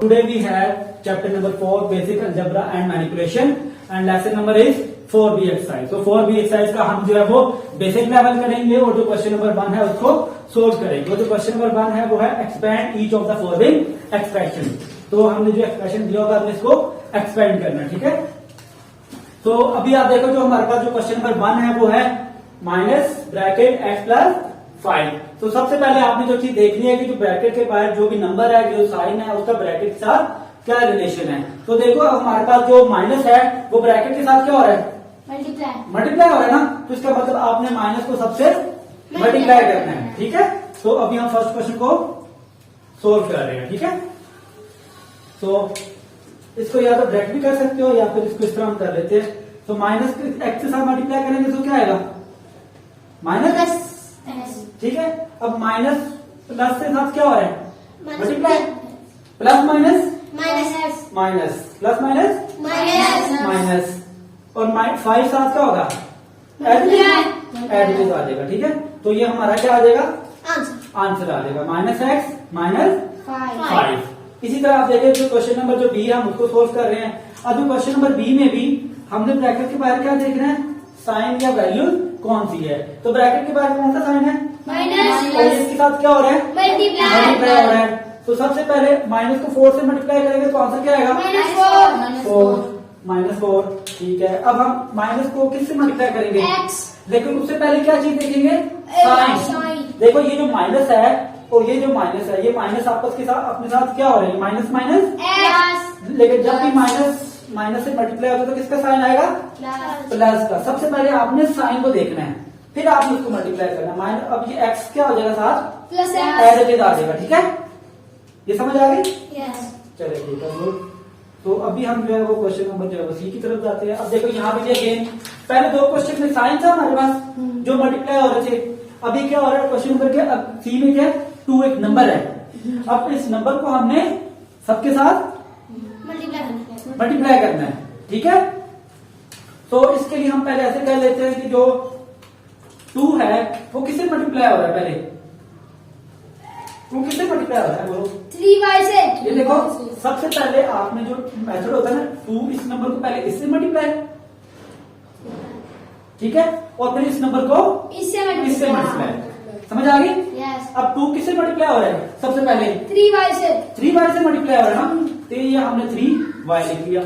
Today we have chapter number 4 basic algebra and manipulation and lesson number is 4B exercise. So 4B exercise का हम जो है वो basic level करेंगे और जो क्वेश्चन नंबर 1 है उसको सोल्व करेंगे। और जो क्वेश्चन नंबर 1 है वो है expand each of the following expression. तो हमने जो एक्सप्रेशन दिया होगा हमने इसको एक्सपैंड करना, ठीक है। तो अभी आप देखो जो हमारे पास जो क्वेश्चन नंबर 1 है वो है माइनस ब्रैकेट एक्स प्लस 5। तो सबसे पहले आपने जो चीज देखनी है कि जो ब्रैकेट के बाहर जो भी नंबर है जो साइन है उसका ब्रैकेट के साथ क्या रिलेशन है। तो देखो हमारे पास जो माइनस है वो ब्रैकेट के साथ क्या हो रहा है, मल्टीप्लाई हो रहा है ना। तो इसका मतलब आपने माइनस को सबसे मल्टीप्लाई करना है, ठीक है। तो अभी हम फर्स्ट क्वेश्चन को सोल्व कर रहे हैं, ठीक है। तो इसको या तो ब्रैकेट भी कर सकते हो या फिर इसको इस तरह हम कर लेते हैं। तो माइनस एक्स के साथ मल्टीप्लाई करेंगे तो क्या आएगा, माइनस, ठीक है। अब माइनस प्लस के साथ क्या हो रहा है, multiply, plus minus minus plus minus minus और 5 साथ क्या होगा, एडिटिव आ जाएगा, ठीक है। तो ये हमारा क्या आ जाएगा, आंसर आ जाएगा माइनस एक्स माइनस 5। इसी तरह आप देखिए जो क्वेश्चन नंबर जो बी है हम उसको सोल्व कर रहे हैं। अब जो क्वेश्चन नंबर बी में भी हमने ब्रैकेट के बाहर क्या देख रहे हैं, साइन या वैल्यू कौन सी है। तो ब्रैकेट के बाहर कौन सा साइन है, माइनस, और इसके साथ क्या हो रहा है, मल्टीप्लाई हो रहा है। तो सबसे पहले माइनस को 4 से मल्टीप्लाई करेंगे तो आंसर क्या आएगा, -4, ठीक है। अब हम माइनस को किससे मल्टीप्लाई करेंगे, लेकिन उससे पहले क्या चीज देखेंगे, साइन। देखो ये जो माइनस है और ये जो माइनस है, ये माइनस आपस के साथ अपने साथ क्या हो रहे हैं, माइनस माइनस, लेकिन जब भी माइनस से मल्टीप्लाई होता है तो किसका साइन आएगा, प्लस का। सबसे पहले आपने साइन को देखना है फिर आपने उसको मल्टीप्लाई करना है। माइनस अब ये एक्स क्या हो जाएगा साथ एडिटिव आ जाएगा, ठीक है। ये समझ आ गई, चलिए ठीक है गुड। तो अभी हम जो है वो क्वेश्चन नंबर जो है वो सी की तरफ जाते हैं। अब देखो यहाँ पे अगेन पहले दो क्वेश्चन में साइन था हमारे पास जो मल्टीप्लाई हो रहे थे। अभी क्या हो रहा है क्वेश्चन नंबर के, अब सी में क्या 2 एक नंबर है। अब इस नंबर को हमने सबके साथ मल्टीप्लाई करना है, ठीक है। तो इसके लिए हम पहले ऐसे कह लेते हैं कि जो 2 है वो किससे मल्टीप्लाई हो रहा है, पहले 2 किससे मल्टीप्लाई हो रहा है, बोलो 3y से। ये देखो सबसे पहले आपने जो मेथड होता है ना 2 इस नंबर को पहले इससे मल्टीप्लाई, ठीक है, और फिर इस नंबर को इससे मल्टीप्लाई। समझ आ गई, अब 2 किससे मल्टीप्लाई हो रहा है, सबसे पहले 3y से मल्टीप्लाई हो रहा है ना। तो ये हमने 3y लिख लिया,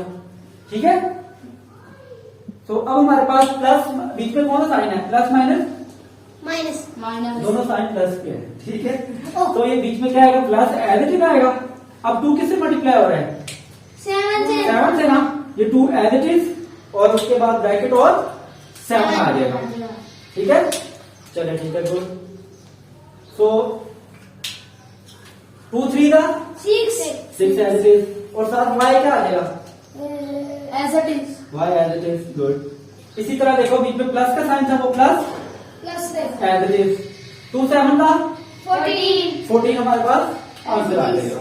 ठीक है। तो अब हमारे पास प्लस बीच में कौन सा साइन है, प्लस माइनस दोनों साइन प्लस के हैं, ठीक है। तो ये बीच में क्या आएगा, प्लस एडिटिव आएगा। अब 2 किससे मल्टीप्लाई हो रहा है, 7 से ना। ये 2 एडिटिव और उसके बाद ब्रैकेट और 7 आ जाएगा, ठीक है। चलिए ठीक है गुड। सो 2 3 का 6 एडिटिव और साथ y क्या आ जाएगा, as it is, y as it is, good. इसी तरह देखो बीच में प्लस का साइन था वो प्लस एडिटिव। 2 7 का 14 हमारे पास आंसर आ जाएगा।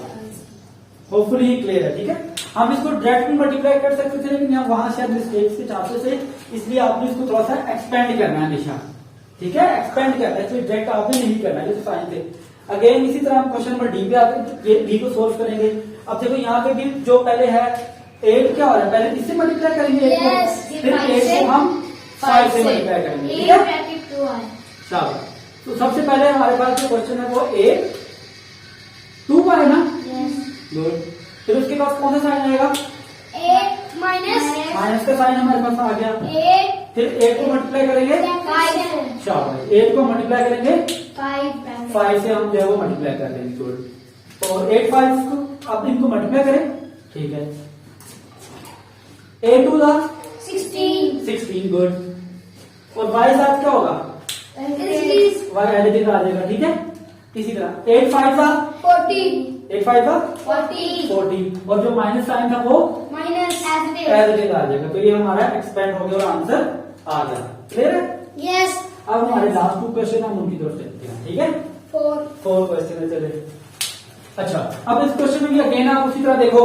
होपफुली क्लियर है, ठीक है। हम इसको डायरेक्ट भी मल्टीप्लाई कर सकते थे लेकिन यहाँ वहां शायद मिस्टेक्स के चांसेस है, इसलिए आपने इसको थोड़ा सा एक्सपेंड करना है हमेशा, ठीक है। एक्सपेंड करना है इसलिए डायरेक्ट आपने नहीं करना है जैसे साइन थे। अगेन इसी तरह हम क्वेश्चन नंबर डी पे आते हैं, डी को सोल्व करेंगे। अब देखो यहाँ पे भी जो पहले है 8 क्या हो रहा है, पहले इससे मल्टीप्लाई करेंगे 8 को, फिर 8 को हम 5 से मल्टीप्लाई करेंगे, ठीक है। चलो तो सबसे पहले हमारे पास जो क्वेश्चन है वो 8 2 का है ना, गुड। फिर उसके बाद कौन सा साइन आएगा, माइनस का साइन हमारे पास आ गया। फिर 8 को मल्टीप्लाई करेंगे, चलो 8 को मल्टीप्लाई करेंगे 5 से हम जो है वो मल्टीप्लाई कर देंगे, गुड। और 8 5 को अब इनको मल्टीप्लाई करें, ठीक है। 8 2 16, गुड। और y साथ क्या होगा, y एडिटिव आ जाएगा, ठीक है। इसी तरह 8 5 का 40 और जो माइनस साइन था वो एडिटिव आ जाएगा। तो ये हमारा एक्सपेंड हो गया और आंसर आ गया, क्लियर है। यस। अब हमारे लास्ट 2 क्वेश्चन हम उनकी तरफ चलते हैं, ठीक है। 4 क्वेश्चन है, चले। अच्छा अब इस क्वेश्चन में भी अगेन आप उसी तरह देखो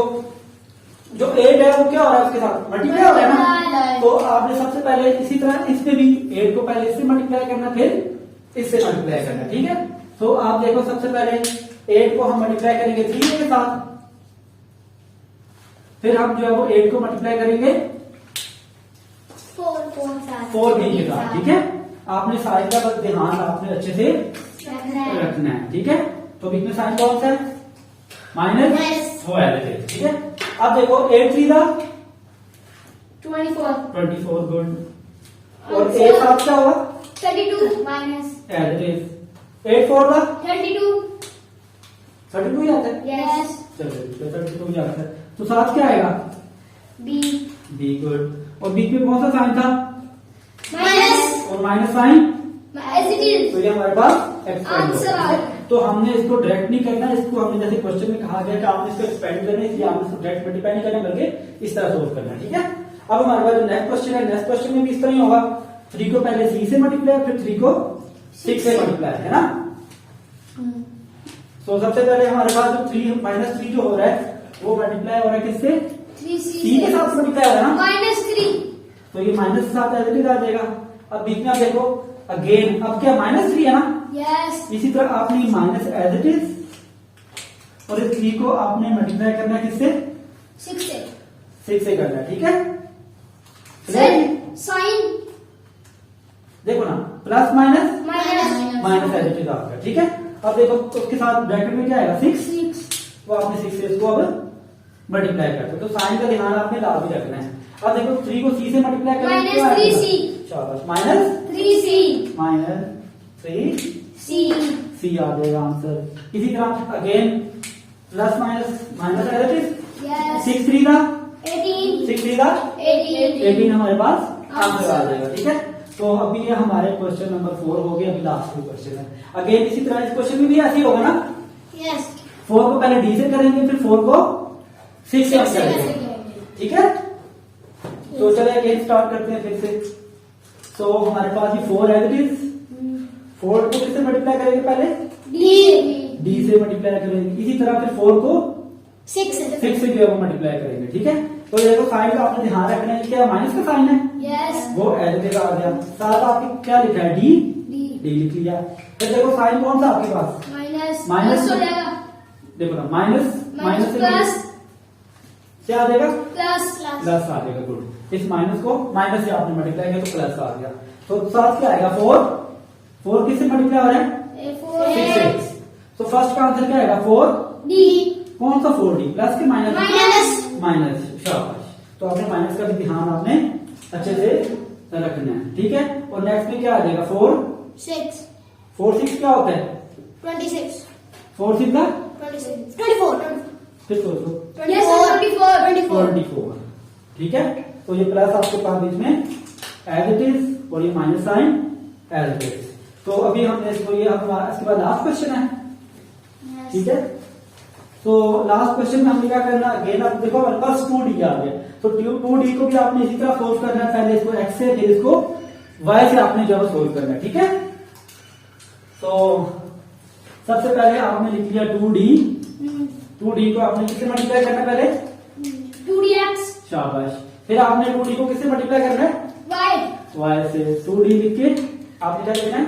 जो 8 है वो क्या हो रहा है उसके साथ मल्टीप्लाई हो रहा है ना। तो आपने सबसे पहले इसी तरह इसमें भी 8 को पहले इससे मल्टीप्लाई करना फिर इससे मल्टीप्लाई करना, ठीक है। तो आप देखो सबसे पहले 8 को हम मल्टीप्लाई करेंगे 3 के साथ, फिर हम जो है वो 8 को मल्टीप्लाई करेंगे 4b के साथ, ठीक है। आपने साइन का बस ध्यान आपने अच्छे से रखना है, ठीक है। तो बीच में साइन कौन सा है? माइनस, वो है, ठीक है। अब देखो 8 3 का 24 गुड, और 8 7 क्या होगा? 32 माइनस एज इट इज। 8 4 का 32 ही आता है, यस चलो 32 ही आता है। तो 7 क्या आएगा? बी गुड, और बीच में कौन सा साइन था? माइनस और minus sign, as it is तो ये हमारे पास एक्सपेंड आंसर आ गया। तो हमने इसको डायरेक्ट नहीं करना, इसको हमने जैसे क्वेश्चन में कहा गया कि आपने इसको एक्सपेंड करना है, इसलिए आपने इसको डायरेक्ट मल्टीप्लाई नहीं करना बल्कि इस तरह सोल्व करना है, ठीक है। अब हमारे पास जो नेक्स्ट क्वेश्चन है, नेक्स्ट क्वेश्चन में भी इस तरह ही होगा। 3 को पहले 3 से मल्टीप्लाई, फिर 3 को 6 से मल्टीप्लाई, है ना। तो सबसे पहले हमारे पास जो 3 माइनस 3 जो हो रहा है वो मल्टीप्लाई हो रहा है किससे? 3 के साथ मल्टीप्लाई हो रहा है ना, -3 तो ये माइनस के साथ एज इट इज आ जाएगा। अब बीच में आप देखो अगेन, अब क्या -3 है ना, यस इसी तरह आपने माइनस एज इट इज और इस 3 को आपने मल्टीप्लाई करना है किससे? 6 से करना है, ठीक है। साइन देखो ना, plus minus minus as it is आपका, ठीक है। अब देखो उसके साथ ब्रैकेट में क्या आएगा? 6, वो आपने 6 से इसको अब मल्टीप्लाई करते, तो साइन का ध्यान आपने ला भी रखना है। अब देखो 3 को c से मल्टीप्लाई करेंगे, -3c शाबाश, -3c c आ जाएगा आंसर। इसी तरह again plus minus as it is, yes 6 3 का 18 6 3 का 18 हमारे पास आंसर आ जाएगा, ठीक है। तो अभी ये हमारे क्वेश्चन नंबर 4 हो गया, अभी लास्ट क्वेश्चन है। अगेन इसी तरह इस क्वेश्चन में भी ऐसे ही होगा ना, यस 4 को पहले d से करेंगे, फिर 4 को 6 से करेंगे, ठीक है। तो चलिए अगेन स्टार्ट करते हैं फिर से। तो हमारे पास ये 4 एज इट इज, 4 को किससे मल्टीप्लाई करेंगे? पहले d से मल्टीप्लाई करेंगे, इसी तरह फिर 4 को 6 से जो है वो मल्टीप्लाई करेंगे, ठीक है। तो देखो साइन का आपने ध्यान रखना है, क्या माइनस का साइन है, यस वो एज इट इज आ गया। साथ आपके क्या लिखा है? डी लिख लिया। फिर देखो साइन कौन सा आपके पास? माइनस हो जाएगा, देखो ना, माइनस से प्लस क्या आ जाएगा? प्लस आ जाएगा, गुड। इस माइनस को माइनस से आपने मल्टीप्लाई किया तो प्लस आ गया। तो साथ क्या आएगा? 4 किससे मल्टीप्लाई हो रहा है? 6 से। तो फर्स्ट का आंसर क्या आएगा? 4d। कौन सा 4d? प्लस के माइनस, शाबाश। तो आपने माइनस का भी ध्यान आपने अच्छे से रखना है, ठीक है। और नेक्स्ट में क्या आ जाएगा? 4 6 क्या होता है? 26 4 6 का 24 फिर सोचो 24 ठीक है। तो ये प्लस आपके पास बीच में एज इट इज और ये minus sign as it is. तो अभी हमने इसको ये हमारा इसके बाद लास्ट क्वेश्चन है, ठीक है। तो लास्ट क्वेश्चन में हमने क्या करना, अगेन आप देखो हमारे पास 2d आ गया, तो 2d को भी आपने इसी तरह सोल्व करना है। पहले इसको x से फिर इसको y से आपने जो सोल्व करना है, ठीक है। तो सबसे पहले आपने लिख लिया 2d को आपने किससे मल्टीप्लाई करना है? पहले 2dx, शाबाश। फिर आपने 2d को किससे मल्टीप्लाई करना है? y से। 2d लिख के आपने क्या लिखना है?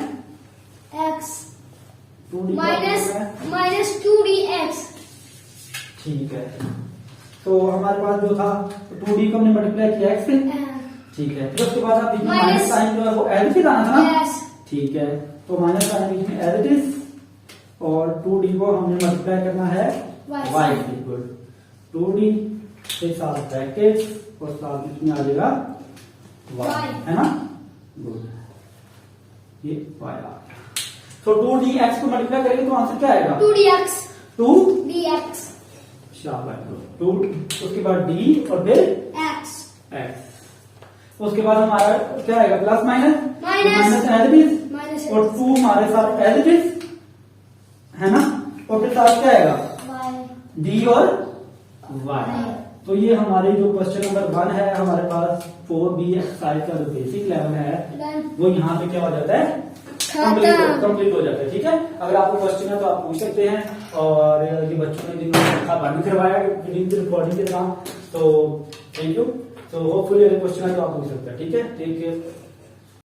x 2d माइनस 2dx, ठीक है। तो हमारे पास जो था 2d को हमने मल्टीप्लाई किया x से, ठीक है। फिर उसके बाद आप माइनस साइन जो है वो एज इट इज आना था ना, ठीक है। तो माइनस साइन बीच में एज इट इज और 2d को हमने मल्टीप्लाई करना है y इक्वल 2d के साथ ब्रैकेट और साथ बीच में आ जाएगा y, है ना, गुड। ये y आ गया। तो 2dx को मल्टीप्लाई करेंगे तो आंसर क्या आएगा? 2dx, शाबाश। 2 उसके बाद d और फिर x, उसके बाद हमारा क्या आएगा? Plus minus as it is और 2 हमारे साथ एज इट इज, है ना। और फिर साथ क्या आएगा? d और y। तो ये हमारे जो क्वेश्चन नंबर 1 है हमारे पास 4b एक्सरसाइज का जो बेसिक लेवल है वो यहाँ पे क्या हो जाता है? कंप्लीट हो जाता है, ठीक है। अगर आपको क्वेश्चन है तो आप पूछ सकते हैं। और ये बच्चों ने जिन्होंने बंद करवाया रिकॉर्डिंग के दौरान, तो थैंक यू। तो होपफुली अगर क्वेश्चन है तो आप पूछ सकते हैं, ठीक है। Take care.